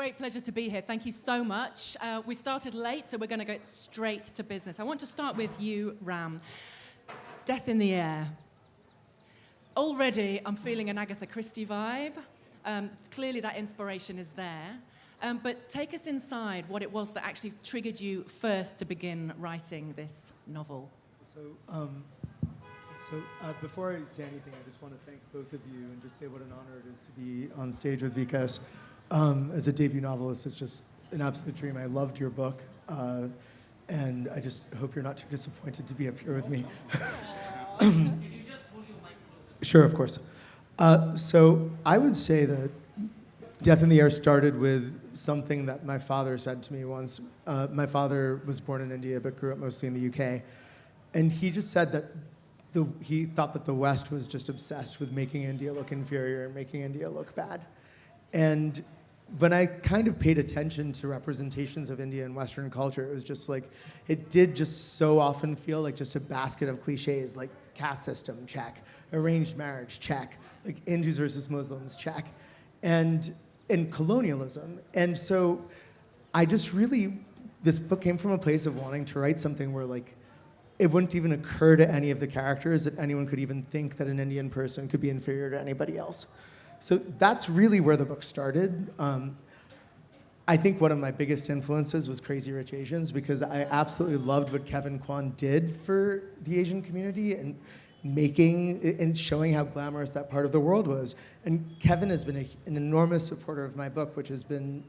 great pleasure to be here. Thank you so much. We started late, so we're going to go straight to business. I want to start with you, Ram. Death in the Air. Already, I'm feeling an Agatha Christie vibe. Clearly, that inspiration is there. But take us inside what it was that actually triggered you first to begin writing this novel. So before I say anything, I just want to thank both of you and just say what an honor it is to be on stage with Vikas. As a debut novelist, it's just an absolute dream. I loved your book, and I just hope you're not too disappointed to be up here with me. Sure, of course. So I would say that Death in the Air started with something that my father said to me once. My father was born in India but grew up mostly in the UK. And he just said that he thought that the West was just obsessed with making India look inferior and making India look bad. And when I kind of paid attention to representations of India in Western culture, it was just like, it did just so often feel like just a basket of cliches, like caste system, check. Arranged marriage, check. Like Hindus versus Muslims, check. And colonialism. And so I just really, this book came from a place of wanting to write something where like, it wouldn't even occur to any of the characters that anyone could even think that an Indian person could be inferior to anybody else. So that's really where the book started. I think one of my biggest influences was Crazy Rich Asians because I absolutely loved what Kevin Kwan did for the Asian community and showing how glamorous that part of the world was. And Kevin has been an enormous supporter of my book, which has been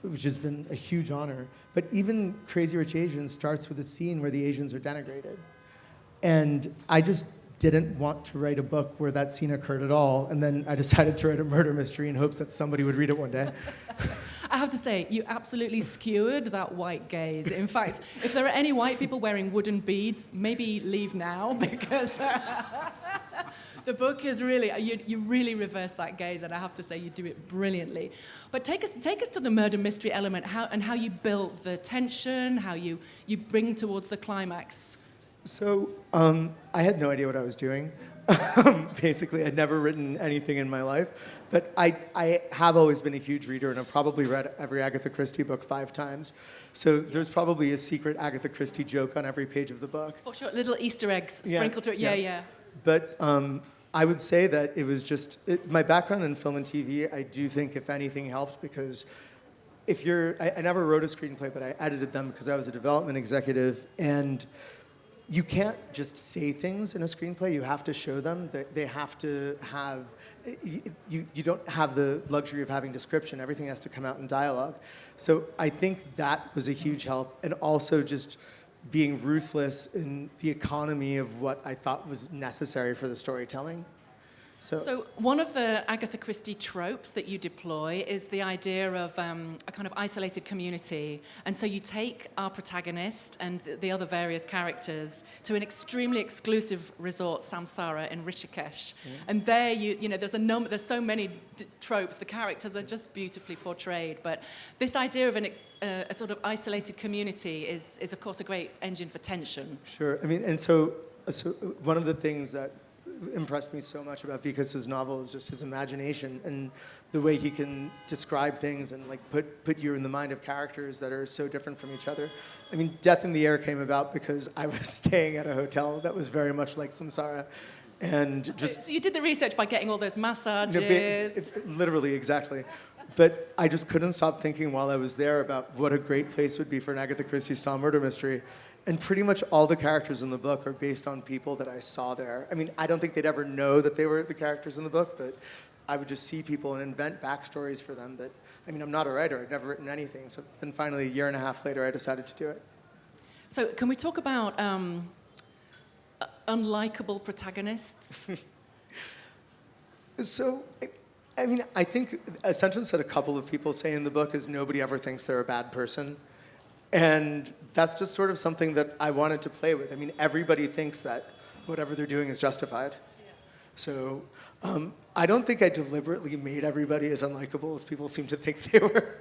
a huge honor. But even Crazy Rich Asians starts with a scene where the Asians are denigrated. And I just didn't want to write a book where that scene occurred at all, and then I decided to write a murder mystery in hopes that somebody would read it one day. I have to say, you absolutely skewered that white gaze. In fact, if there are any white people wearing wooden beads, maybe leave now, because the book is really, you really reverse that gaze, and I have to say you do it brilliantly. But take us to the murder mystery element, how you built the tension, how you bring towards the climax. So I had no idea what I was doing. Basically, I'd never written anything in my life. But I have always been a huge reader, and I've probably read every Agatha Christie book 5 times. So there's probably a secret Agatha Christie joke on every page of the book. For sure, little Easter eggs sprinkled through it. Yeah. But I would say that it was just, my background in film and TV, I do think, if anything, helped because I never wrote a screenplay, but I edited them because I was a development executive, and you can't just say things in a screenplay. You have to show them. They have to have, you don't have the luxury of having description. Everything has to come out in dialogue. So I think that was a huge help. And also just being ruthless in the economy of what I thought was necessary for the storytelling. So one of the Agatha Christie tropes that you deploy is the idea of a kind of isolated community. And so you take our protagonist and the other various characters to an extremely exclusive resort, Samsara, in Rishikesh. Mm. And there, you know, there's so many tropes. The characters are just beautifully portrayed. But this idea of a sort of isolated community is of course, a great engine for tension. Sure. I mean, and so one of the things that impressed me so much about Vikas's novel is just his imagination and the way he can describe things and like put you in the mind of characters that are so different from each other. I mean, Death in the Air came about because I was staying at a hotel that was very much like Samsara, and just so you did the research by getting all those massages. Literally, exactly. But I just couldn't stop thinking while I was there about what a great place would be for an Agatha Christie-style murder mystery. And pretty much all the characters in the book are based on people that I saw there. I mean, I don't think they'd ever know that they were the characters in the book, but I would just see people and invent backstories for them. But I mean, I'm not a writer. I'd never written anything. So then finally, a year and a half later, I decided to do it. So can we talk about unlikable protagonists? So, I mean, I think a sentence that a couple of people say in the book is nobody ever thinks they're a bad person. And that's just sort of something that I wanted to play with. I mean, everybody thinks that whatever they're doing is justified. Yeah. So I don't think I deliberately made everybody as unlikable as people seem to think they were.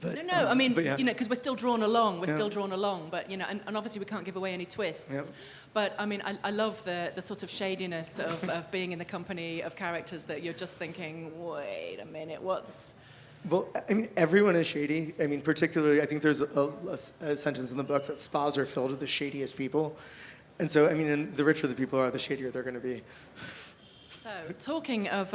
But I mean, yeah. You know, because we're still drawn along. But, you know, and obviously we can't give away any twists. Yep. But, I mean, I love the sort of shadiness of being in the company of characters that you're just thinking, wait a minute, what's... Well, I mean, everyone is shady. I mean, particularly, I think there's a sentence in the book that spas are filled with the shadiest people. And so, I mean, and the richer the people are, the shadier they're going to be. So, talking of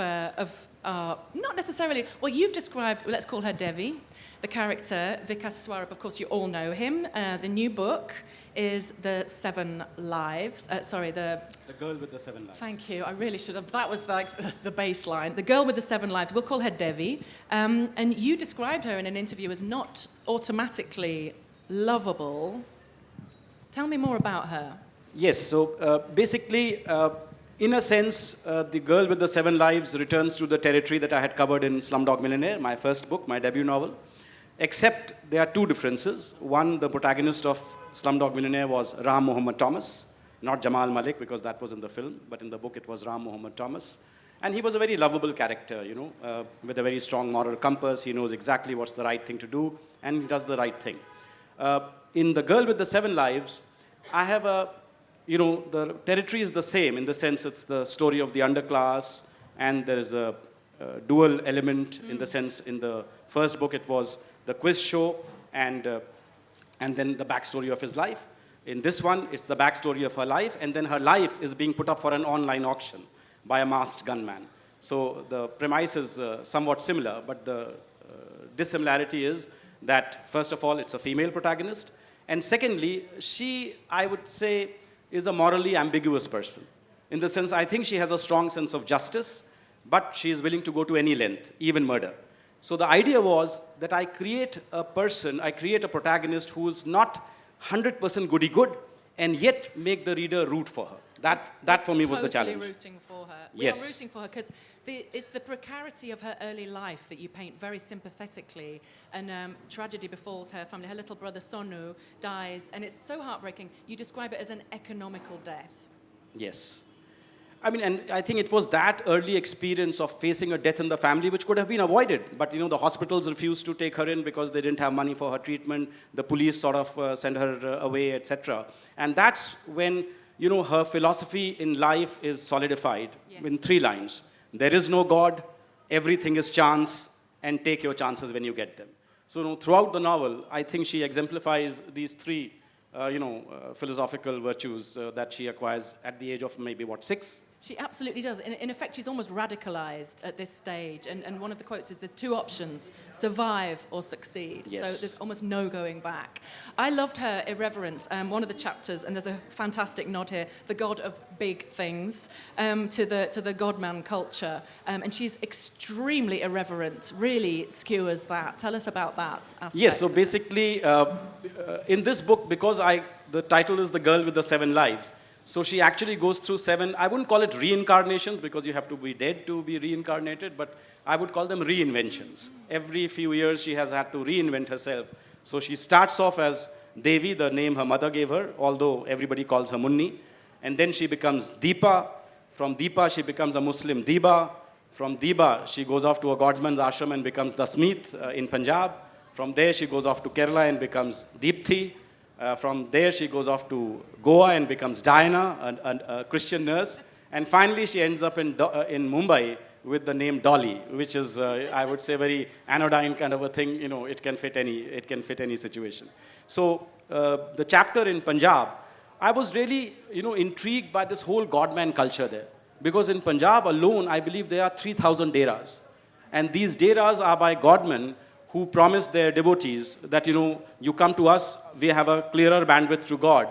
not necessarily, well, you've described, let's call her Devi, the character, Vikas Swarup, of course, you all know him. The new book is The Seven Lives, The Girl with the Seven Lives. Thank you, I really should have, that was like the baseline. The Girl with the Seven Lives, we'll call her Devi. And you described her in an interview as not automatically lovable. Tell me more about her. Yes, so basically, in a sense, The Girl with the Seven Lives returns to the territory that I had covered in Slumdog Millionaire, my first book, my debut novel. Except there are two differences. One, the protagonist of Slumdog Millionaire was Ram Mohammed Thomas, not Jamal Malik, because that was in the film, but in the book it was Ram Mohammed Thomas. And he was a very lovable character, you know, with a very strong moral compass. He knows exactly what's the right thing to do, and he does the right thing. In The Girl with the Seven Lives, I have the territory is the same, in the sense it's the story of the underclass, and there is a dual element in the sense, in the first book it was the quiz show and then the backstory of his life. In this one, it's the backstory of her life, and then her life is being put up for an online auction by a masked gunman. So the premise is somewhat similar, but the dissimilarity is that, first of all, it's a female protagonist, and secondly, she, I would say, is a morally ambiguous person. In the sense, I think she has a strong sense of justice, but she is willing to go to any length, even murder. So the idea was that I create a protagonist who is not 100% goody-good, and yet make the reader root for her. That for me was the challenge. Totally rooting for her. Yes. We are rooting for her because it's the precarity of her early life that you paint very sympathetically. And tragedy befalls her family. Her little brother Sonu dies, and it's so heartbreaking. You describe it as an economical death. Yes. I mean, and I think it was that early experience of facing a death in the family which could have been avoided. But, you know, the hospitals refused to take her in because they didn't have money for her treatment. The police sort of sent her away, etc. And that's when, you know, her philosophy in life is solidified in 3 lines. There is no God, everything is chance, and take your chances when you get them. So, you know, throughout the novel, I think she exemplifies these 3 philosophical virtues that she acquires at the age of maybe, 6? She absolutely does. In effect, she's almost radicalized at this stage. And one of the quotes is, there's 2 options, survive or succeed. Yes. So there's almost no going back. I loved her irreverence. One of the chapters, and there's a fantastic nod here, the god of big things, to the godman culture. And she's extremely irreverent, really skewers that. Tell us about that aspect. Yes, so basically, in this book, because the title is The Girl with the Seven Lives, so she actually goes through 7, I wouldn't call it reincarnations because you have to be dead to be reincarnated, but I would call them reinventions. Every few years she has had to reinvent herself. So she starts off as Devi, the name her mother gave her, although everybody calls her Munni. And then she becomes Deepa. From Deepa she becomes a Muslim Deba. From Deba she goes off to a Godman's ashram and becomes Dasmeet in Punjab. From there she goes off to Kerala and becomes Deepthi. From there, she goes off to Goa and becomes Diana, a Christian nurse. And finally, she ends up in Mumbai with the name Dolly, which is, I would say, very anodyne kind of a thing. You know, it can fit any situation. So the chapter in Punjab, I was really, intrigued by this whole godman culture there. Because in Punjab alone, I believe there are 3,000 deras. And these deras are by godmen who promise their devotees that, you come to us, we have a clearer bandwidth to God,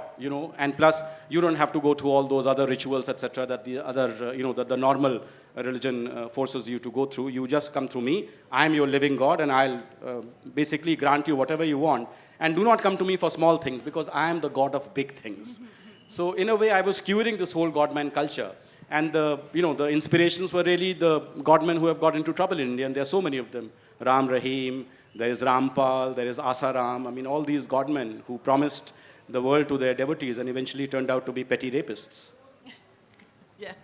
and plus you don't have to go through all those other rituals, etc., that the other, that the normal religion forces you to go through. You just come through me. I am your living God, and I'll basically grant you whatever you want. And do not come to me for small things, because I am the God of big things. So in a way, I was skewering this whole godman culture. And the inspirations were really the godmen who have got into trouble in India, and there are so many of them. Ram Rahim, there is Rampal, there is Asaram. I mean, all these godmen who promised the world to their devotees and eventually turned out to be petty rapists. Yeah.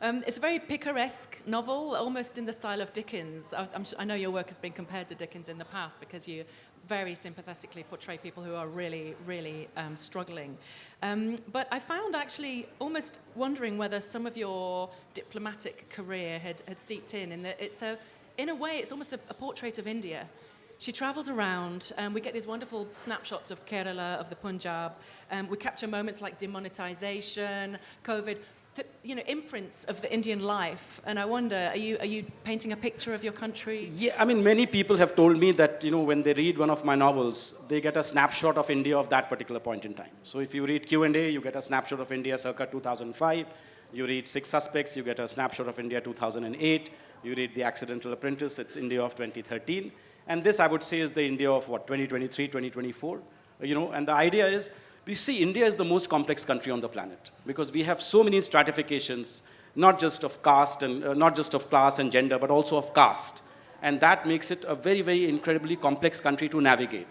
It's a very picaresque novel, almost in the style of Dickens. I know your work has been compared to Dickens in the past because you very sympathetically portray people who are really, really struggling. But I found actually almost wondering whether some of your diplomatic career had seeped in that in a way, it's almost a portrait of India. She travels around, and we get these wonderful snapshots of Kerala, of the Punjab. We capture moments like demonetization, COVID, imprints of the Indian life. And I wonder, are you painting a picture of your country? Yeah, I mean, many people have told me that, when they read one of my novels, they get a snapshot of India of that particular point in time. So if you read Q&A, you get a snapshot of India circa 2005. You read Six Suspects, you get a snapshot of India 2008. You read The Accidental Apprentice, it's India of 2013. And this, I would say, is the India of, 2023, 2024. And the idea is, we see India is the most complex country on the planet because we have so many stratifications, not just of caste and not just of class and gender, but also of caste. And that makes it a very, very incredibly complex country to navigate.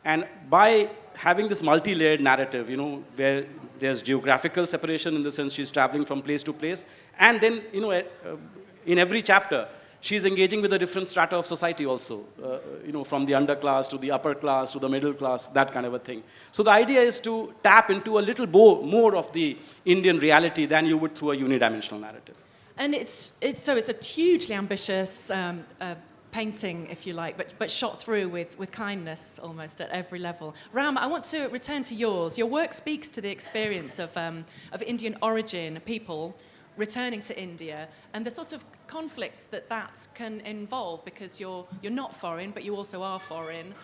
And by having this multi-layered narrative, where there's geographical separation in the sense she's traveling from place to place, and then, in every chapter, she's engaging with a different strata of society also, from the underclass to the upper class to the middle class, that kind of a thing. So the idea is to tap into a little more of the Indian reality than you would through a unidimensional narrative. And it's a hugely ambitious painting, if you like, but shot through with kindness almost at every level. Ram, I want to return to yours. Your work speaks to the experience of Indian origin people returning to India and the sort of conflicts that can involve because you're not foreign, but you also are foreign.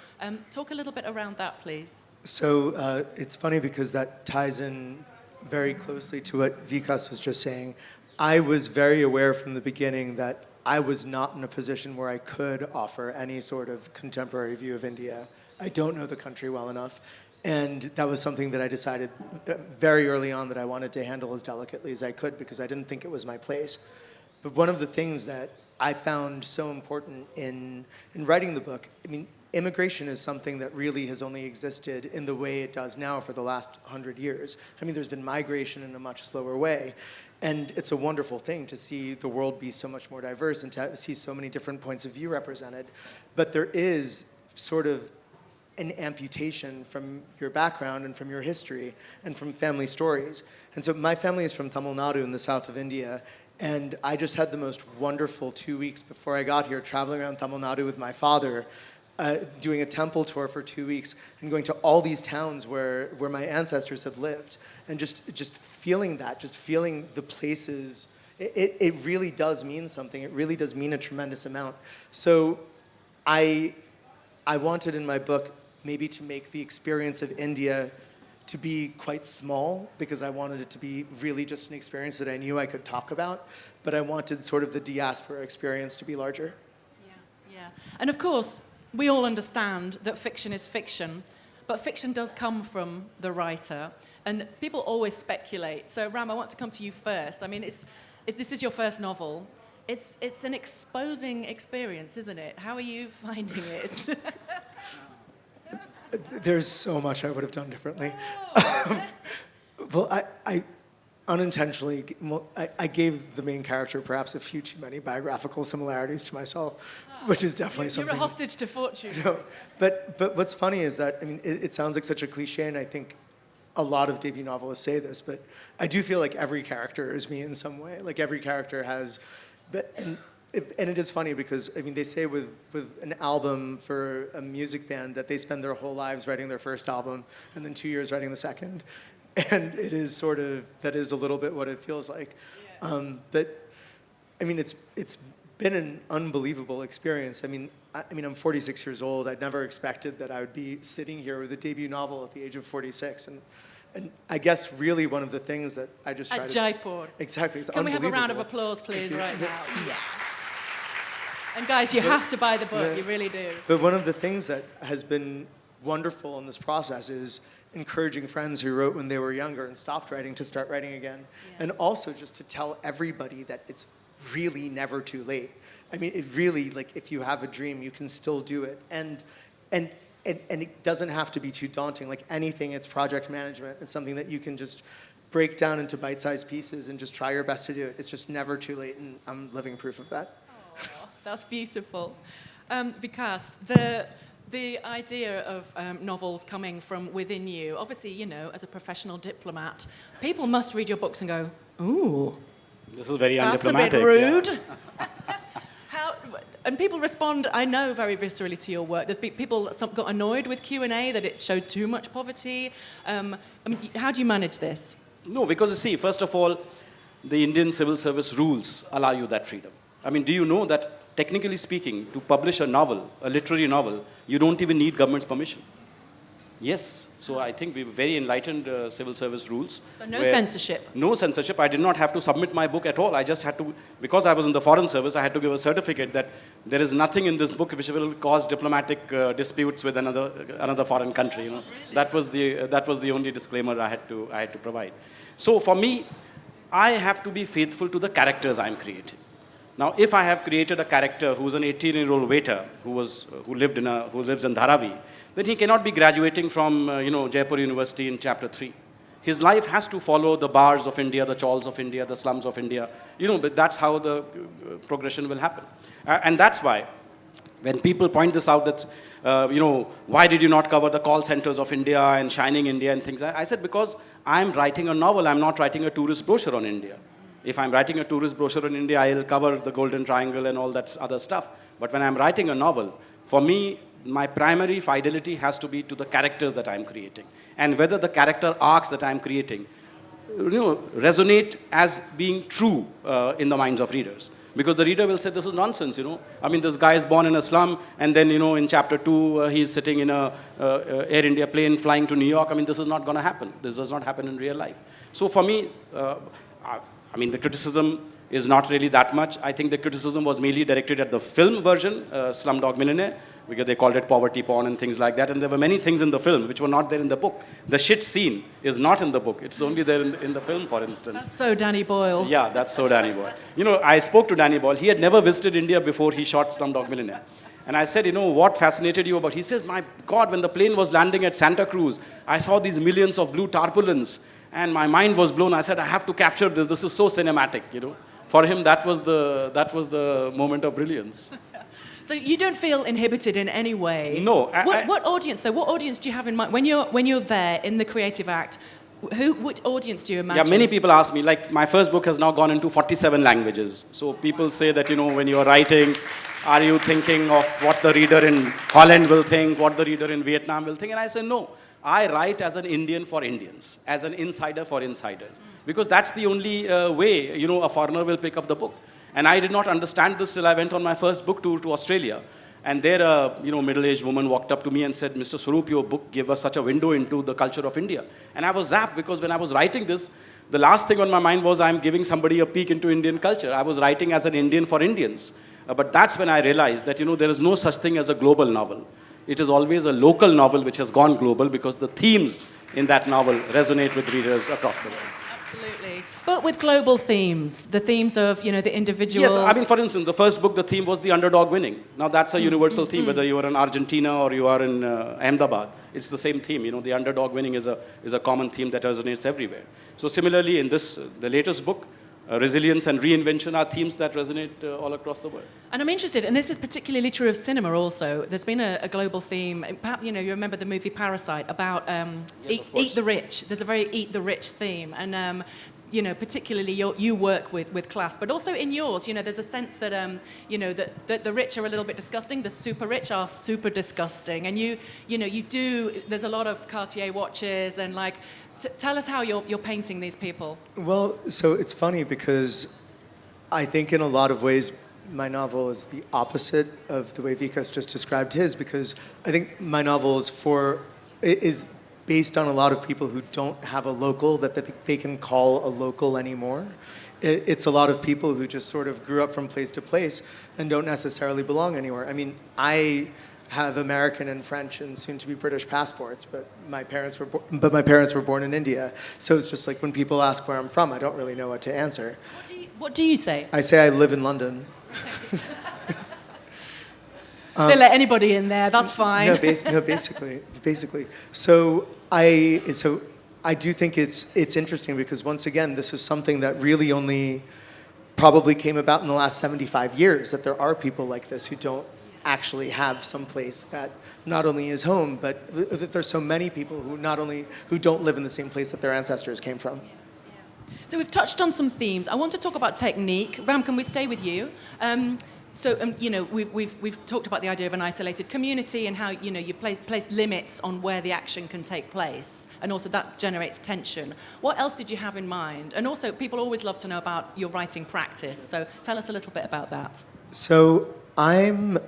Talk a little bit around that, please. So it's funny because that ties in very closely to what Vikas was just saying. I was very aware from the beginning that I was not in a position where I could offer any sort of contemporary view of India. I don't know the country well enough. And that was something that I decided very early on that I wanted to handle as delicately as I could because I didn't think it was my place. But one of the things that I found so important in writing the book, immigration is something that really has only existed in the way it does now for the last 100 years. There's been migration in a much slower way. And it's a wonderful thing to see the world be so much more diverse and to see so many different points of view represented. But there is sort of an amputation from your background and from your history and from family stories. And so my family is from Tamil Nadu in the south of India, and I just had the most wonderful 2 weeks before I got here traveling around Tamil Nadu with my father, doing a temple tour for 2 weeks and going to all these towns where my ancestors had lived and just feeling that, just feeling the places. It really does mean something. It really does mean a tremendous amount. So I wanted in my book maybe to make the experience of India to be quite small because I wanted it to be really just an experience that I knew I could talk about, but I wanted sort of the diaspora experience to be larger. Yeah. And of course, we all understand that fiction is fiction, but fiction does come from the writer, and people always speculate. So Ram, I want to come to you first. This is your first novel. It's an exposing experience, isn't it? How are you finding it? There's so much I would have done differently. Well, I unintentionally, I gave the main character perhaps a few too many biographical similarities to myself, which is definitely something. You're a hostage to fortune. No, but what's funny is that, it sounds like such a cliche, and I think a lot of debut novelists say this, but I do feel like every character is me in some way. Like every character has, and it is funny because, they say with an album for a music band that they spend their whole lives writing their first album and then 2 years writing the second. And it is sort of, that is a little bit what it feels like. Yeah. But, it's been an unbelievable experience. I'm 46 years old. I'd never expected that I would be sitting here with a debut novel at the age of 46. And I guess really one of the things that I just tried at Jaipur. Exactly, it's Can we have a round of applause, please, right now? Yes. And guys, you have to buy the book, you really do. But one of the things that has been wonderful in this process is encouraging friends who wrote when they were younger and stopped writing to start writing again. Yeah. And also just to tell everybody that it's really never too late. It really, if you have a dream, you can still do it. And it doesn't have to be too daunting. Like anything, it's project management. It's something that you can just break down into bite-sized pieces and just try your best to do it. It's just never too late, and I'm living proof of that. Oh, that's beautiful. Vikas, the idea of novels coming from within you, obviously, as a professional diplomat, people must read your books and go, ooh. This is very that's undiplomatic. That's a bit rude. Yeah. and people respond, I know, very viscerally to your work. People got annoyed with Q&A that it showed too much poverty. I mean, how do you manage this? No, because you see, first of all, the Indian civil service rules allow you that freedom. I mean, do you know that, technically speaking, to publish a novel, a literary novel, you don't even need government's permission? Yes. So I think we have very enlightened civil service rules. So no censorship? No censorship. I did not have to submit my book at all. I just had to, because I was in the foreign service, I had to give a certificate that there is nothing in this book which will cause diplomatic disputes with another foreign country. You know, that was the only disclaimer I had to provide. So for me, I have to be faithful to the characters I'm creating. Now, if I have created a character who's an 18-year-old waiter who lives in Dharavi, then he cannot be graduating from Jaipur University in chapter 3. His life has to follow the bars of India, the chawls of India, the slums of India. But that's how the progression will happen. And that's why, when people point this out that, why did you not cover the call centers of India and Shining India and things? I said, because I'm writing a novel, I'm not writing a tourist brochure on India. If I'm writing a tourist brochure on India, I'll cover the Golden Triangle and all that other stuff. But when I'm writing a novel, for me, my primary fidelity has to be to the characters that I'm creating. And whether the character arcs that I'm creating, resonate as being true in the minds of readers. Because the reader will say, this is nonsense, I mean, this guy is born in a slum, and then, in chapter 2, he's sitting in a Air India plane flying to New York. I mean, this is not going to happen. This does not happen in real life. So for me, the criticism is not really that much. I think the criticism was mainly directed at the film version, Slumdog Millionaire, because they called it poverty porn and things like that. And there were many things in the film which were not there in the book. The shit scene is not in the book. It's only there in the film, for instance. That's so Danny Boyle. Yeah, that's so Danny Boyle. I spoke to Danny Boyle. He had never visited India before he shot Slumdog Millionaire. And I said, what fascinated you about? He says, my God, when the plane was landing at Santa Cruz, I saw these millions of blue tarpaulins, and my mind was blown. I said, I have to capture this. This is so cinematic, For him, that was the moment of brilliance. So you don't feel inhibited in any way? No. What audience, though? What audience do you have in mind? When you're there in the creative act, which audience do you imagine? Yeah, many people ask me, like, my first book has now gone into 47 languages. So people say that, when you're writing, are you thinking of what the reader in Holland will think, what the reader in Vietnam will think? And I say, no. I write as an Indian for Indians, as an insider for insiders. Because that's the only way, a foreigner will pick up the book. And I did not understand this till I went on my first book tour to Australia. And there a middle-aged woman walked up to me and said, Mr. Swarup, your book gave us such a window into the culture of India. And I was zapped because when I was writing this, the last thing on my mind was I'm giving somebody a peek into Indian culture. I was writing as an Indian for Indians. But that's when I realized that, there is no such thing as a global novel. It is always a local novel which has gone global because the themes in that novel resonate with readers across the world. Absolutely. But with global themes, the themes of, the individual... Yes, I mean, for instance, the first book, the theme was the underdog winning. Now, that's a universal theme, whether you are in Argentina or you are in Ahmedabad. It's the same theme, the underdog winning is a common theme that resonates everywhere. So similarly, in the latest book, resilience and reinvention are themes that resonate all across the world. And I'm interested, and this is particularly true of cinema also, there's been a global theme, perhaps, you remember the movie Parasite, about eat the rich. There's a very eat the rich theme, and particularly you work with class, but also in yours, there's a sense that, that the rich are a little bit disgusting, the super rich are super disgusting, and there's a lot of Cartier watches, and tell us how you're painting these people. Well, so it's funny because I think in a lot of ways my novel is the opposite of the way Vikas just described his, because I think my novel is based on a lot of people who don't have a local that they can call a local anymore. It's a lot of people who just sort of grew up from place to place and don't necessarily belong anywhere. I mean, I have American and French and soon-to-be British passports, but my parents were born in India. So it's just like when people ask where I'm from, I don't really know what to answer. What do you say? I say I live in London. They let anybody in there. That's fine. No, basically. So I do think it's interesting because once again, this is something that really only probably came about in the last 75 years. That there are people like this who don't actually have some place that not only is home, but that there's so many people who don't live in the same place that their ancestors came from. So we've touched on some themes. I want to talk about technique. Ram, can we stay with you? So, we've talked about the idea of an isolated community and how, you place limits on where the action can take place. And also that generates tension. What else did you have in mind? And also, people always love to know about your writing practice. So tell us a little bit about that. So I'm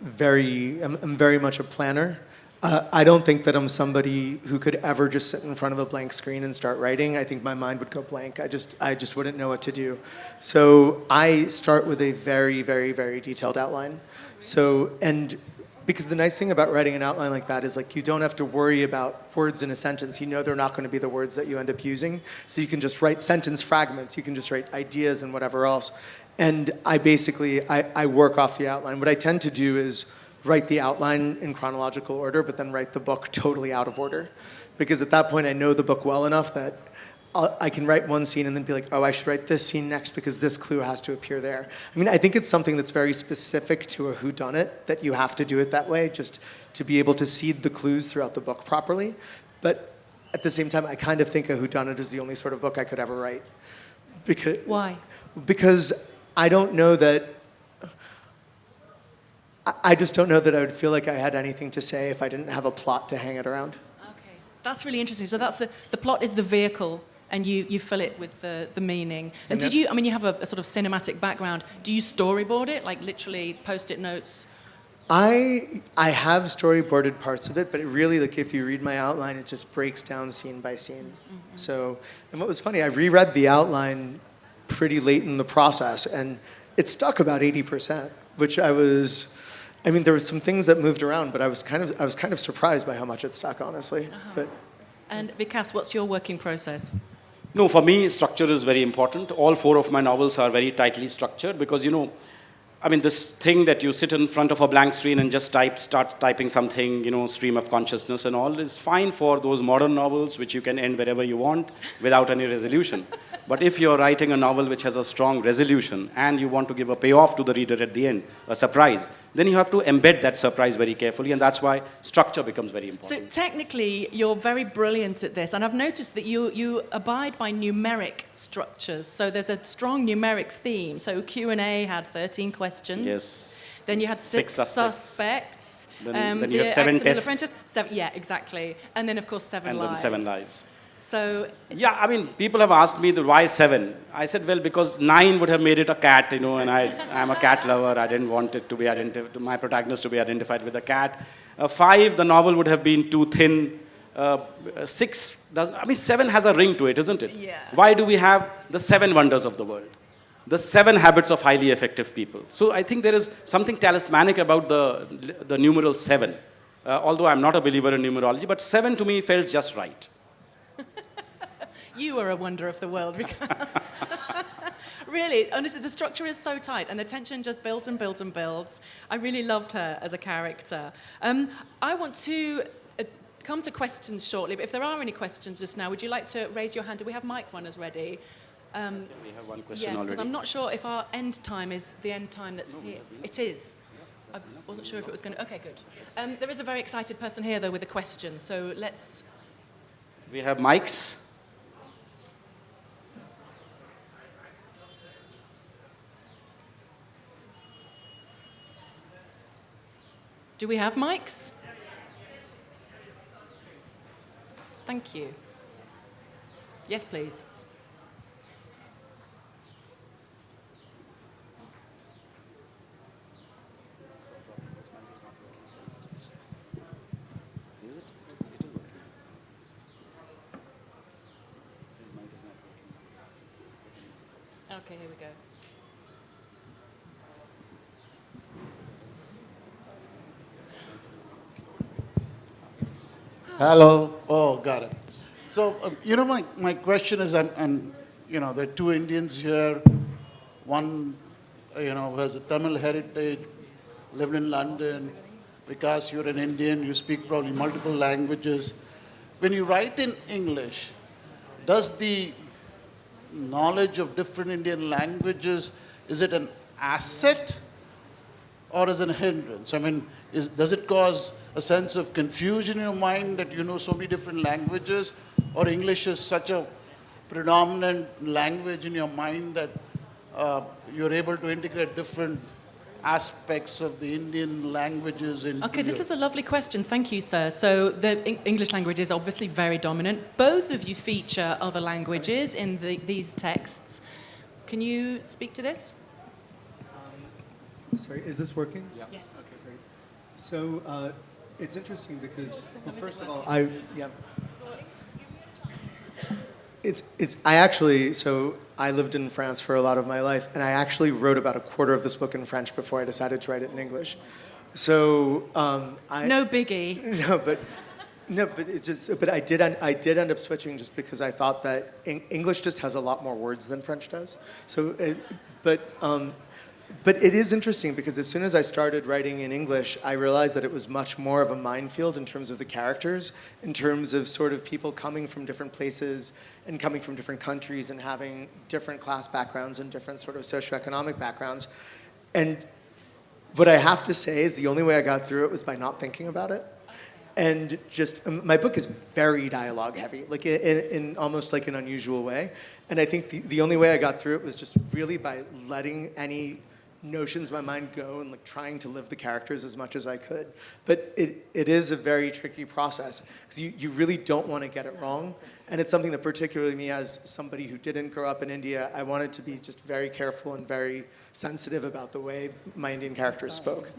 very much a planner. I don't think that I'm somebody who could ever just sit in front of a blank screen and start writing. I think my mind would go blank. I just wouldn't know what to do. So I start with a very, very, very detailed outline. So, and because the nice thing about writing an outline like that is like you don't have to worry about words in a sentence. You know they're not going to be the words that you end up using. So you can just write sentence fragments. You can just write ideas and whatever else. And I basically, I work off the outline. What I tend to do is write the outline in chronological order, but then write the book totally out of order. Because at that point, I know the book well enough that I can write one scene and then be like, oh, I should write this scene next because this clue has to appear there. I mean, I think it's something that's very specific to a whodunit, that you have to do it that way, just to be able to seed the clues throughout the book properly. But at the same time, I kind of think a whodunit is the only sort of book I could ever write. Why? Because I don't know that I just don't know that I would feel like I had anything to say if I didn't have a plot to hang it around. Okay, that's really interesting. So that's the plot is the vehicle, and you fill it with the meaning. And did you? I mean, you have a sort of cinematic background. Do you storyboard it, like literally post-it notes? I have storyboarded parts of it, but it really, like, if you read my outline, it just breaks down scene by scene. Mm-hmm. So, and what was funny, I reread the outline pretty late in the process, and it stuck about 80%, which I mean, there were some things that moved around, but I was kind of surprised by how much it stuck, honestly. Uh-huh. But and Vikas, what's your working process? No, for me, structure is very important. All 4 of my novels are very tightly structured because, I mean, this thing that you sit in front of a blank screen and just start typing something, stream of consciousness and all is fine for those modern novels, which you can end wherever you want without any resolution. But if you're writing a novel which has a strong resolution and you want to give a payoff to the reader at the end, a surprise, then you have to embed that surprise very carefully, and that's why structure becomes very important. So technically, you're very brilliant at this, and I've noticed that you abide by numeric structures. So there's a strong numeric theme. So Q&A had 13 questions. Yes. Then you had 6 suspects. Then you have 7 tests. Yeah, exactly. And then, of course, 7 lives. And then 7 lives. So yeah, I mean, people have asked me why 7. I said, well, because 9 would have made it a cat, and I'm a cat lover. I didn't want it to be my protagonist to be identified with a cat. 5, the novel would have been too thin. 6 doesn't. I mean, 7 has a ring to it, isn't it? Yeah. Why do we have the 7 wonders of the world? The 7 habits of highly effective people. So I think there is something talismanic about the numeral 7. Although I'm not a believer in numerology, but 7 to me felt just right. You are a wonder of the world, because really, honestly, the structure is so tight, and the tension just builds and builds and builds. I really loved her as a character. I want to come to questions shortly, but if there are any questions just now, would you like to raise your hand? Do we have mic runners ready? We have one question yes, already. because I'm not sure if our end time is the end time that's here. It is. I wasn't sure if it was going to... Okay, good. There is a very excited person here, though, with a question, so let's... We have mics. Do we have mics? Thank you. Yes, please. Okay, here we go. Hello. Oh, got it. So, my question is, and there are 2 Indians here. One, who has a Tamil heritage, lived in London. Vikas, you're an Indian. You speak probably multiple languages. When you write in English, does the knowledge of different Indian languages, is it an asset or is it a hindrance? I mean, does it cause a sense of confusion in your mind that you know so many different languages, or English is such a predominant language in your mind that you're able to integrate different aspects of the Indian languages into Okay, this your- is a lovely question. Thank you, sir. So the English language is obviously very dominant. Both of you feature other languages in these texts. Can you speak to this? Sorry, is this working? Yeah. Yes. Okay, great. So it's interesting because, well, first of all, I lived in France for a lot of my life, and I actually wrote about a quarter of this book in French before I decided to write it in English. So No biggie. but it's just. But I did end up switching just because I thought that English just has a lot more words than French does. So, but it is interesting because as soon as I started writing in English, I realized that it was much more of a minefield in terms of the characters, in terms of sort of people coming from different places and coming from different countries and having different class backgrounds and different sort of socioeconomic backgrounds. And what I have to say is the only way I got through it was by not thinking about it. And just, my book is very dialogue heavy, like in almost like an unusual way. And I think the only way I got through it was just really by letting any notions in my mind go and like trying to live the characters as much as I could. But it is a very tricky process because you really don't want to get it wrong. And it's something that particularly me as somebody who didn't grow up in India, I wanted to be just very careful and very sensitive about the way my Indian characters spoke.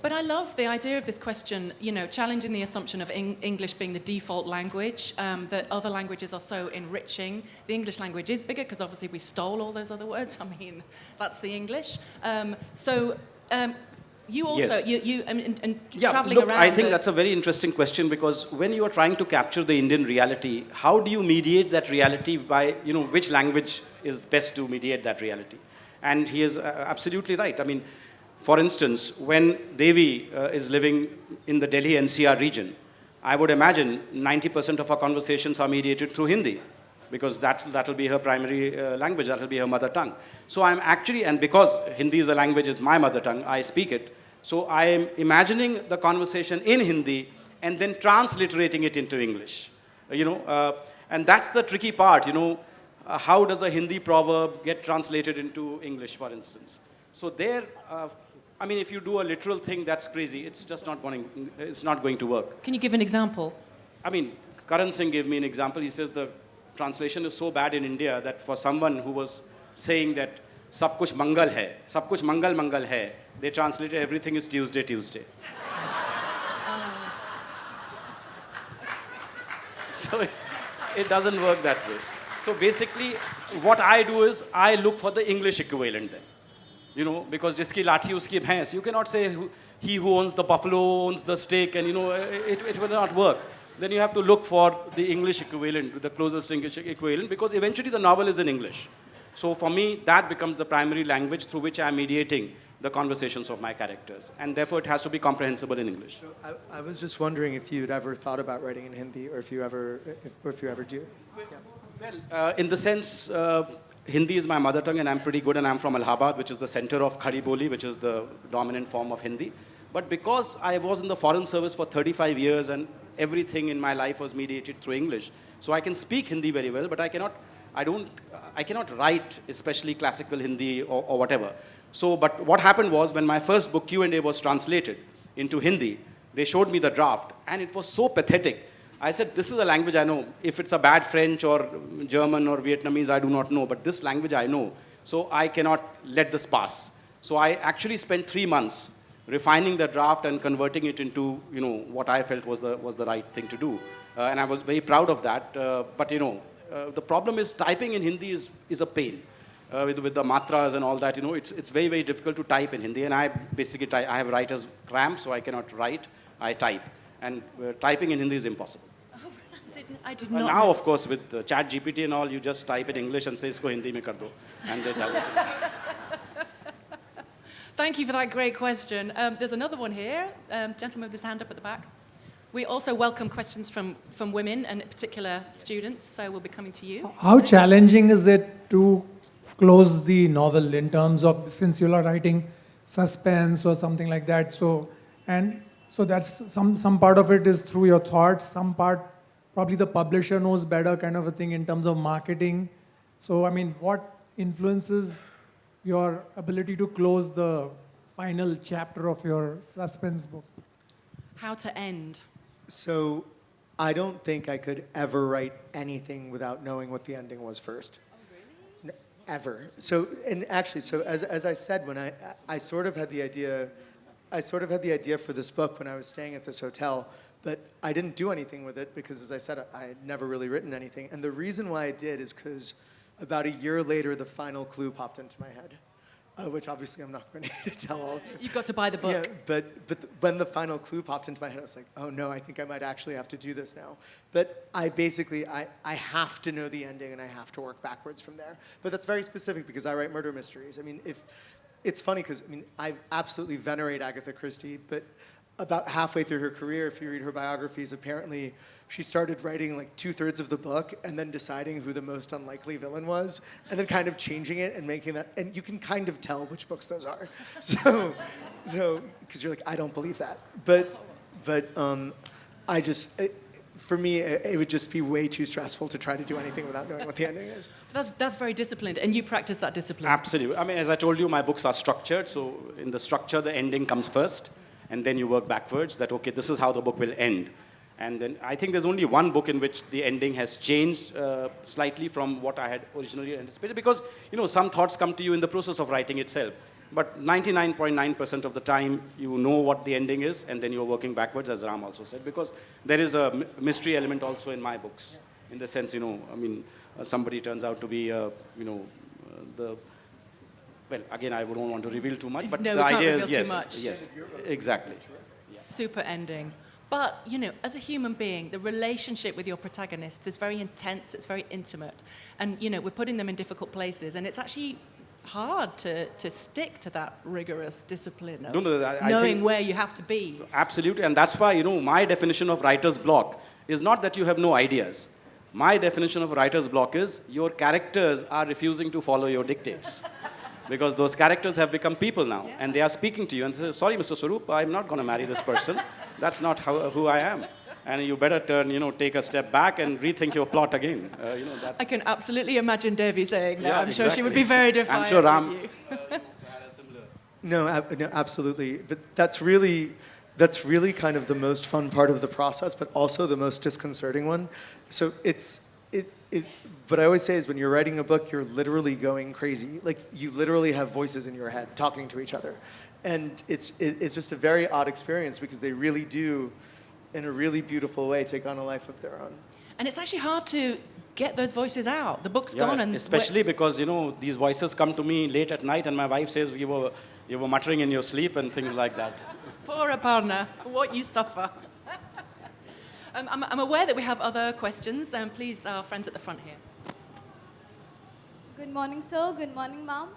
But I love the idea of this question, you know, challenging the assumption of English being the default language, that other languages are so enriching. The English language is bigger because obviously we stole all those other words. I mean, that's the English. You also, Yes. and Yeah, traveling look, around. I think that's a very interesting question because when you are trying to capture the Indian reality, how do you mediate that reality by, you know, which language is best to mediate that reality? And he is absolutely right. I mean, for instance, when Devi is living in the Delhi NCR region, I would imagine 90% of our conversations are mediated through Hindi because that'll be her primary language, that'll be her mother tongue. So I'm actually, and because Hindi is a language, it's my mother tongue, I speak it. So I am imagining the conversation in Hindi and then transliterating it into English. And that's the tricky part, how does a Hindi proverb get translated into English, for instance? So there, I mean, if you do a literal thing, that's crazy. It's just not going to work. Can you give an example? I mean, Karan Singh gave me an example. He says the translation is so bad in India that for someone who was saying that sab kuch mangal hai, they translated everything is Tuesday. So it doesn't work that way. So basically, what I do is I look for the English equivalent then. Because jiski lathi uski bhains. You cannot say he who owns the buffalo owns the steak, and it will not work. Then you have to look for the English equivalent, the closest English equivalent, because eventually the novel is in English. So for me, that becomes the primary language through which I'm mediating the conversations of my characters. And therefore, it has to be comprehensible in English. So I was just wondering if you'd ever thought about writing in Hindi, or if you ever do. Well, in the sense, Hindi is my mother tongue, and I'm pretty good, and I'm from Allahabad, which is the center of Khadi Boli, which is the dominant form of Hindi. But because I was in the foreign service for 35 years, and everything in my life was mediated through English, so I can speak Hindi very well, but I cannot write, especially classical Hindi or whatever. So, but what happened was, when my first book Q&A was translated into Hindi, they showed me the draft, and it was so pathetic. I said, this is a language I know. If it's a bad French or German or Vietnamese, I do not know, but this language I know, so I cannot let this pass. So I actually spent 3 months refining the draft and converting it into, what I felt was the right thing to do. And I was very proud of that. But the problem is typing in Hindi is a pain. With the matras and all that, it's very, very difficult to type in Hindi. And I have writer's cramp, so I cannot write, I type. And typing in Hindi is impossible. Oh, I did not. Now, of course, with Chat GPT and all, you just type in English and say, isko Hindi mein kar do. And they tell it. Thank you for that great question. There's another one here. Gentleman with his hand up at the back. We also welcome questions from women and in particular students, so we'll be coming to you. How challenging is it to close the novel in terms of, since you are writing suspense or something like that, so that's some part of it is through your thoughts, some part probably the publisher knows better kind of a thing in terms of marketing. So I mean, what influences your ability to close the final chapter of your suspense book? How to end. So I don't think I could ever write anything without knowing what the ending was first. Ever. So, and actually, so as I said, when I sort of had the idea, for this book when I was staying at this hotel, but I didn't do anything with it because, as I said, I had never really written anything. And the reason why I did is because about a year later, the final clue popped into my head, which obviously I'm not going to tell all of you. You've got to buy the book. Yeah, but when the final clue popped into my head, I was like, oh no, I think I might actually have to do this now. But I basically, I have to know the ending and I have to work backwards from there. But that's very specific because I write murder mysteries. I mean, it's funny because, I mean, I absolutely venerate Agatha Christie, but about halfway through her career, if you read her biographies, apparently she started writing like 2/3 of the book and then deciding who the most unlikely villain was and then kind of changing it and making that, and you can kind of tell which books those are. So, because you're like, I don't believe that. But I just, for me, it would just be way too stressful to try to do anything without knowing what the ending is. That's very disciplined, and you practice that discipline. Absolutely. I mean, as I told you, my books are structured. So in the structure, the ending comes first, and then you work backwards that, okay, this is how the book will end. And then I think there's only one book in which the ending has changed slightly from what I had originally anticipated, because, you know, some thoughts come to you in the process of writing itself. But 99.9% of the time, you know what the ending is, and then you're working backwards, as Ram also said, because there is a mystery element also in my books, in the sense, you know, I mean, somebody turns out to be, well, again, I don't want to reveal too much, but No, the we can't idea reveal is, yes, too much. yes, exactly. Super ending. But, you know, as a human being, the relationship with your protagonists is very intense, it's very intimate. And, you know, we're putting them in difficult places, and it's actually hard to stick to that rigorous discipline of I knowing think, where you have to be. Absolutely, and that's why, you know, my definition of writer's block is not that you have no ideas. My definition of writer's block is your characters are refusing to follow your dictates. Because those characters have become people now, and they are speaking to you and say, sorry, Mr. Swarup, I'm not going to marry this person. That's not who I am. And you better take a step back and rethink your plot again. I can absolutely imagine Devi saying that. Yeah, I'm sure she would be very defiant I'm sure Ram. with you. No, absolutely. But that's really kind of the most fun part of the process, but also the most disconcerting one. So what I always say is when you're writing a book, you're literally going crazy. Like, you literally have voices in your head talking to each other. And it's just a very odd experience because they really do, in a really beautiful way, take on a life of their own. And it's actually hard to get those voices out. The book's gone, and especially because, these voices come to me late at night, and my wife says you were muttering in your sleep and things like that. Poor Aparna, what you suffer. I'm aware that we have other questions. Please, our friends at the front here. Good morning, sir. Good morning, ma'am.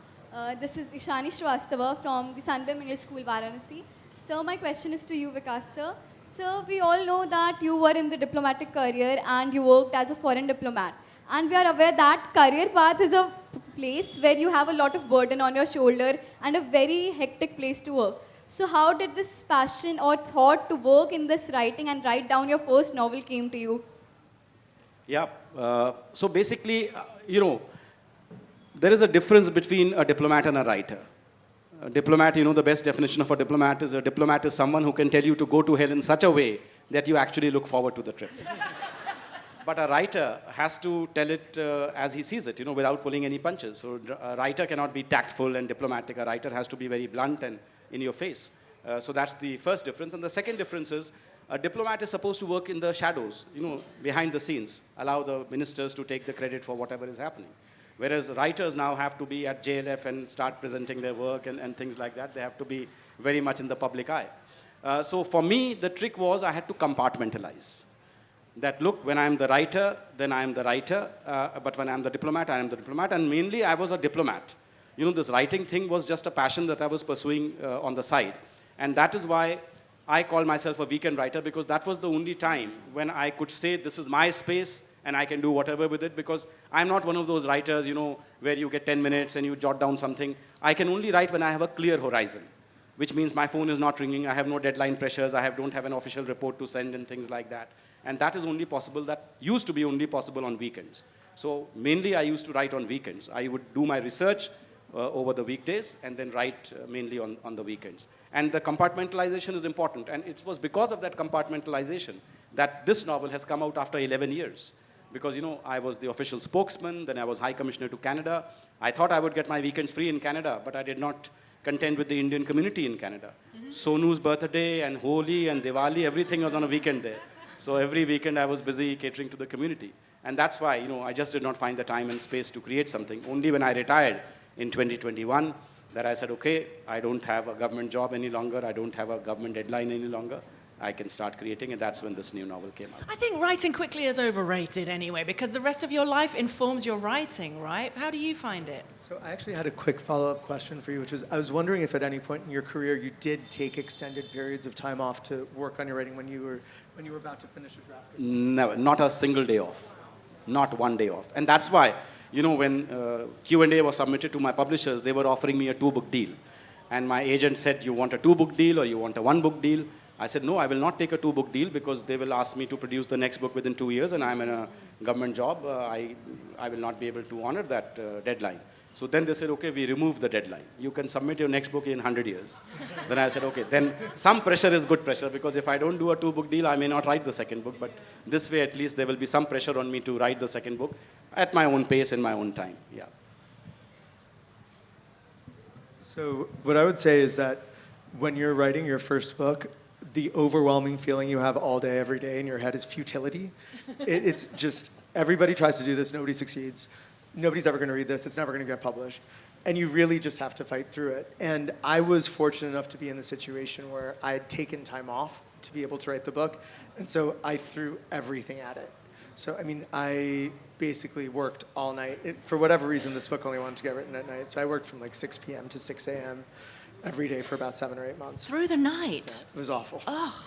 This is Ishani Shrivastava from the Sunbeam English School, Varanasi. Sir, my question is to you, Vikas, sir. Sir, we all know that you were in the diplomatic career and you worked as a foreign diplomat. And we are aware that career path is a place where you have a lot of burden on your shoulder and a very hectic place to work. So how did this passion or thought to work in this writing and write down your first novel came to you? Yeah. So basically, there is a difference between a diplomat and a writer. A diplomat, the best definition of a diplomat is someone who can tell you to go to hell in such a way that you actually look forward to the trip. But a writer has to tell it as he sees it, without pulling any punches. So a writer cannot be tactful and diplomatic. A writer has to be very blunt and in your face. So that's the first difference. And the second difference is a diplomat is supposed to work in the shadows, behind the scenes, allow the ministers to take the credit for whatever is happening. Whereas writers now have to be at JLF and start presenting their work and things like that. They have to be very much in the public eye. So for me, the trick was I had to compartmentalize. That look, when I'm the writer, then I'm the writer. But when I'm the diplomat, I am the diplomat. And mainly, I was a diplomat. This writing thing was just a passion that I was pursuing on the side. And that is why I call myself a weekend writer, because that was the only time when I could say, this is my space, and I can do whatever with it, because I'm not one of those writers, where you get 10 minutes and you jot down something. I can only write when I have a clear horizon, which means my phone is not ringing, I have no deadline pressures, I don't have an official report to send and things like that. And that is only possible, that used to be only possible on weekends. So mainly I used to write on weekends. I would do my research, over the weekdays and then write mainly on the weekends. And the compartmentalization is important. And it was because of that compartmentalization that this novel has come out after 11 years. Because, I was the official spokesman, then I was High Commissioner to Canada. I thought I would get my weekends free in Canada, but I did not contend with the Indian community in Canada. Sonu's birthday and Holi and Diwali, everything was on a weekend there. So every weekend I was busy catering to the community. And that's why, I just did not find the time and space to create something. Only when I retired in 2021 that I said, okay, I don't have a government job any longer. I don't have a government deadline any longer. I can start creating, and that's when this new novel came out. I think writing quickly is overrated anyway, because the rest of your life informs your writing, right? How do you find it? So I actually had a quick follow-up question for you, which was, I was wondering if at any point in your career you did take extended periods of time off to work on your writing when you were about to finish a draft? Never, not a single day off, not one day off. And that's why, when Q&A was submitted to my publishers, they were offering me a 2-book deal. And my agent said, you want a 2-book deal or you want a 1-book deal? I said, no, I will not take a 2-book deal because they will ask me to produce the next book within 2 years and I'm in a government job. I will not be able to honor that deadline. So then they said, okay, we remove the deadline. You can submit your next book in 100 years. Then I said, okay, then some pressure is good pressure because if I don't do a 2-book deal, I may not write the second book. But this way, at least, there will be some pressure on me to write the second book at my own pace, in my own time. Yeah. So what I would say is that when you're writing your first book, the overwhelming feeling you have all day, every day in your head is futility. It's just, everybody tries to do this, nobody succeeds. Nobody's ever gonna read this, it's never gonna get published. And you really just have to fight through it. And I was fortunate enough to be in the situation where I had taken time off to be able to write the book. And so I threw everything at it. So, I basically worked all night. For whatever reason, this book only wanted to get written at night. So I worked from like 6 p.m. to 6 a.m. every day for about 7 or 8 months. Through the night? It was awful. Oh.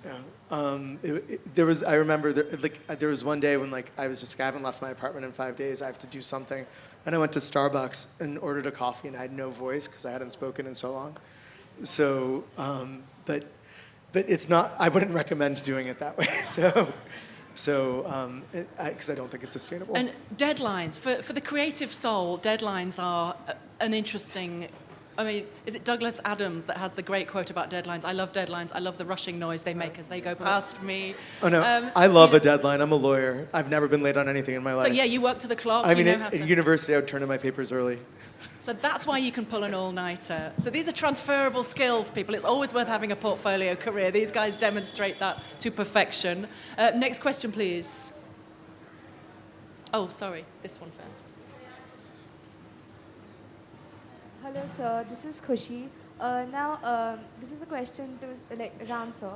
Yeah. I remember, there was one day when I was just, I haven't left my apartment in 5 days, I have to do something. And I went to Starbucks and ordered a coffee and I had no voice because I hadn't spoken in so long. So, but it's not, I wouldn't recommend doing it that way. Because I don't think it's sustainable. And deadlines, for the creative soul, deadlines are an interesting, is it Douglas Adams that has the great quote about deadlines? I love deadlines. I love the rushing noise they make as they go past me. Oh, no. I love a deadline. I'm a lawyer. I've never been late on anything in my life. So, yeah, you work to the clock. At university, I would turn in my papers early. So that's why you can pull an all-nighter. So these are transferable skills, people. It's always worth having a portfolio career. These guys demonstrate that to perfection. Next question, please. Oh, sorry. This one first. Hello, sir. This is Khushi. This is a question to Ram, sir.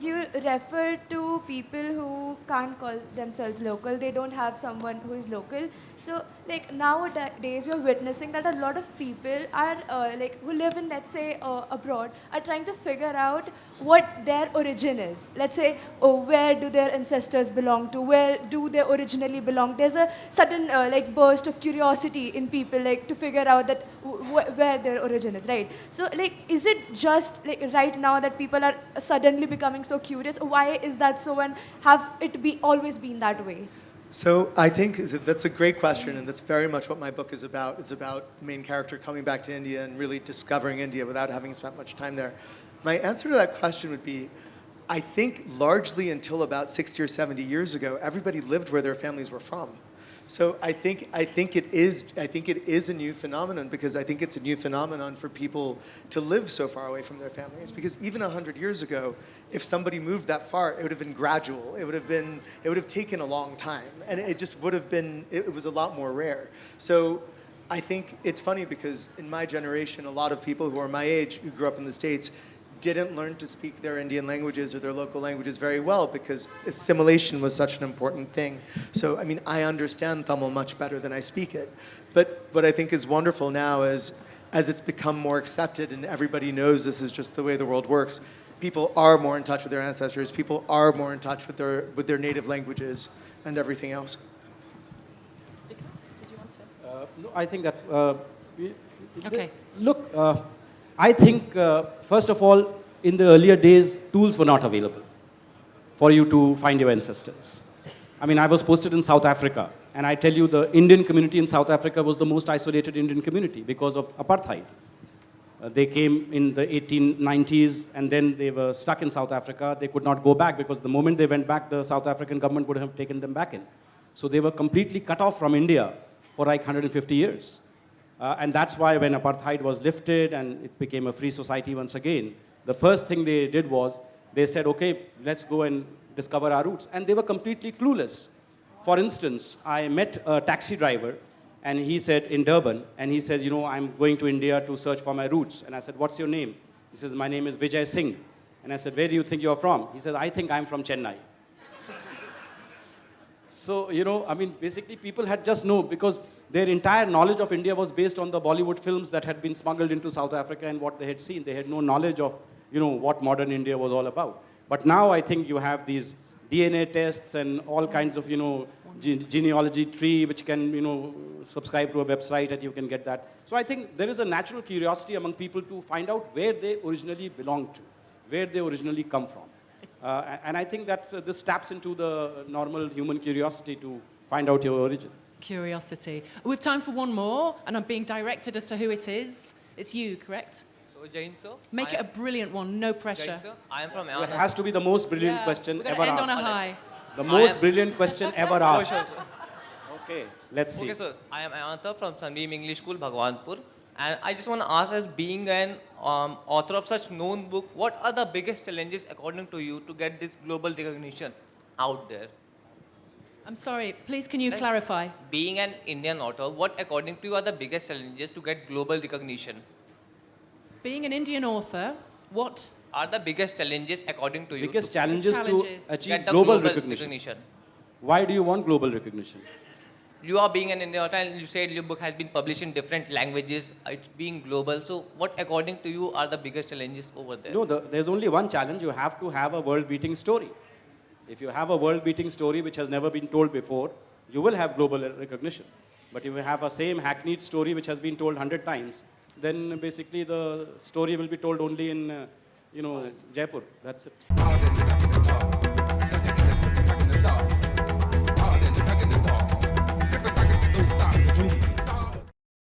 You refer to people who can't call themselves local. They don't have someone who is local. So, nowadays, we're witnessing that a lot of people are, who live in, let's say, abroad, are trying to figure out what their origin is. Let's say, where do their ancestors belong to? Where do they originally belong? There's a sudden, burst of curiosity in people, to figure out that where their origin is, right? So, is it just, right now that people are suddenly becoming so curious? Why is that so, and have it always been that way? So I think that's a great question, and that's very much what my book is about. It's about the main character coming back to India and really discovering India without having spent much time there. My answer to that question would be, I think largely until about 60 or 70 years ago, everybody lived where their families were from. So I think it is a new phenomenon, because I think it's a new phenomenon for people to live so far away from their families. Because even 100 years ago, if somebody moved that far, it would have been gradual. It would have taken a long time, and it just would have been. It was a lot more rare. So I think it's funny because in my generation, a lot of people who are my age who grew up in the States didn't learn to speak their Indian languages or their local languages very well because assimilation was such an important thing. So, I understand Tamil much better than I speak it. But what I think is wonderful now is, as it's become more accepted and everybody knows this is just the way the world works, people are more in touch with their ancestors, people are more in touch with their native languages and everything else. Vikas, did you want to? No, I think that, Okay. Look, I think, first of all, in the earlier days, tools were not available for you to find your ancestors. I mean, I was posted in South Africa, and I tell you, the Indian community in South Africa was the most isolated Indian community because of apartheid. They came in the 1890s, and then they were stuck in South Africa. They could not go back because the moment they went back, the South African government would have taken them back in. So they were completely cut off from India for like 150 years. And that's why when apartheid was lifted and it became a free society once again, the first thing they did was they said, okay, let's go and discover our roots. And they were completely clueless. For instance, I met a taxi driver, and he said, in Durban, and he says, you know, I'm going to India to search for my roots. And I said, what's your name? He says, my name is Vijay Singh. And I said, where do you think you're from? He says, I think I'm from Chennai. So, you know, I mean, basically people had just no, because their entire knowledge of India was based on the Bollywood films that had been smuggled into South Africa and what they had seen. They had no knowledge of, you know, what modern India was all about. But now I think you have these DNA tests and all kinds of, you know, genealogy tree, which can, you know, subscribe to a website and you can get that. So I think there is a natural curiosity among people to find out where they originally belong to, where they originally come from. And I think that this taps into the normal human curiosity to find out your origin. Curiosity. We've time for one more, and I'm being directed as to who it is. It's you, correct? So, Jain sir. Make it a brilliant one, no pressure. Jain sir, I am from It has to be the most brilliant question We're ever going to end asked. on a high. The most brilliant question ever asked. Okay, let's see. Okay, sir. I am Ananta from Sunbeam English School, Bhagwanpur. And I just want to ask, as being an author of such known book, what are the biggest challenges according to you to get this global recognition out there? I'm sorry, please can you clarify? Being an Indian author, what according to you are the biggest challenges to get global recognition? Being an Indian author, what Are the biggest challenges according to you Biggest to challenges to Challenges. achieve get the global recognition. Why do you want global recognition? You are being an Indian author and you said your book has been published in different languages, it's being global. So what according to you are the biggest challenges over there? No, there's only one challenge. You have to have a world-beating story. If you have a world-beating story which has never been told before, you will have global recognition. But if you have a same hackneyed story which has been told 100 times, then basically the story will be told only in, you know, Jaipur. That's it.